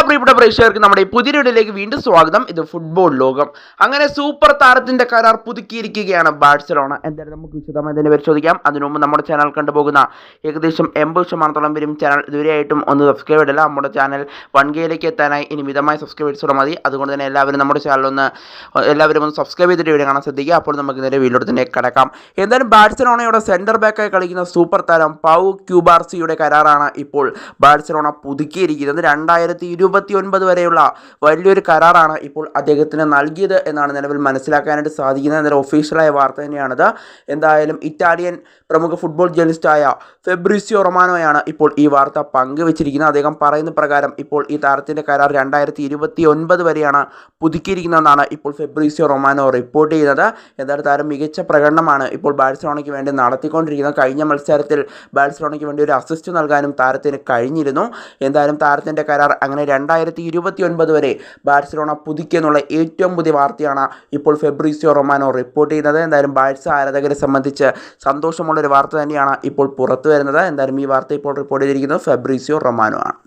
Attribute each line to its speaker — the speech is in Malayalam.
Speaker 1: പ്രിയപ്പെട്ട പ്രേക്ഷകർക്ക് നമ്മുടെ ഈ പുതിയ വീഡിയോയിലേക്ക് വീണ്ടും സ്വാഗതം. ഇത് ഫുട്ബോൾ ലോകം. അങ്ങനെ സൂപ്പർ താരത്തിന്റെ കരാർ പുതുക്കിയിരിക്കുകയാണ് ബാഴ്സലോണ. എന്തായാലും നമുക്ക് വിശദമായി തന്നെ പരിശോധിക്കാം. അതിനു മുമ്പ് നമ്മുടെ ചാനൽ കണ്ടുപോകുന്ന ഏകദേശം 80% വരും ചാനൽ ഇതുവരെയായിട്ടും ഒന്ന് സബ്സ്ക്രൈബ് ചെയ്തില്ല. നമ്മുടെ ചാനൽ 1Kയിലേക്ക് എത്താനായി ഇനി മിതമായ സബ്സ്ക്രൈബേഴ്സോടെ മതി. അതുകൊണ്ട് തന്നെ എല്ലാവരും നമ്മുടെ ചാനൽ ഒന്ന് സബ്സ്ക്രൈബ് ചെയ്തിട്ട് വീഡിയോ കാണാൻ ശ്രദ്ധിക്കുക. അപ്പോൾ നമുക്ക് നേരെ വീഡിയോയിൽ തന്നെ കിടക്കാം. എന്തായാലും ബാഴ്സലോണയുടെ സെന്റർ ബാക്കായി കളിക്കുന്ന സൂപ്പർ താരം പൗ ക്യൂബാർസിയുടെ കരാറാണ് ഇപ്പോൾ ബാഴ്സലോണ പുതുക്കിയിരിക്കുന്നത്. 2029 വരെയുള്ള വലിയൊരു കരാറാണ് ഇപ്പോൾ അദ്ദേഹത്തിന് നൽകിയത് എന്നാണ് നിലവിൽ മനസ്സിലാക്കാനായിട്ട് സാധിക്കുന്നത്. എന്നൊരു ഒഫീഷ്യലായ വാർത്ത തന്നെയാണിത്. എന്തായാലും ഇറ്റാലിയൻ പ്രമുഖ ഫുട്ബോൾ ജേർണലിസ്റ്റായ ഫെബ്രിസിയോ റൊമാനോയാണ് ഇപ്പോൾ ഈ വാർത്ത പങ്കുവച്ചിരിക്കുന്നത്. അദ്ദേഹം പറയുന്ന പ്രകാരം ഇപ്പോൾ ഈ താരത്തിൻ്റെ കരാർ 2029 വരെയാണ് പുതുക്കിയിരിക്കുന്നതെന്നാണ് ഇപ്പോൾ ഫെബ്രിസിയോ റൊമാനോ റിപ്പോർട്ട് ചെയ്യുന്നത്. എന്തായാലും താരം മികച്ച പ്രകടനമാണ് ഇപ്പോൾ ബാഴ്സലോണയ്ക്ക് വേണ്ടി നടത്തിക്കൊണ്ടിരിക്കുന്നത്. കഴിഞ്ഞ മത്സരത്തിൽ ബാഴ്സലോണയ്ക്ക് വേണ്ടി ഒരു അസിസ്റ്റ് നൽകാനും താരത്തിന് കഴിഞ്ഞിരുന്നു. എന്തായാലും താരത്തിൻ്റെ കരാർ അങ്ങനെ 2029 വരെ ബാഴ്സലോണ പുതുക്കിയെന്നുള്ള ഏറ്റവും പുതിയ വാർത്തയാണ് ഇപ്പോൾ ഫെബ്രിസിയോ റൊമാനോ റിപ്പോർട്ട് ചെയ്യുന്നത്. എന്തായാലും ബാഴ്സ ആരാധകരെ സംബന്ധിച്ച് സന്തോഷമുള്ളൊരു വാർത്ത തന്നെയാണ് ഇപ്പോൾ പുറത്തു വരുന്നത്. എന്തായാലും ഈ വാർത്ത ഇപ്പോൾ റിപ്പോർട്ട് ചെയ്തിരിക്കുന്നത് ഫെബ്രിസിയോ റൊമാനോ ആണ്.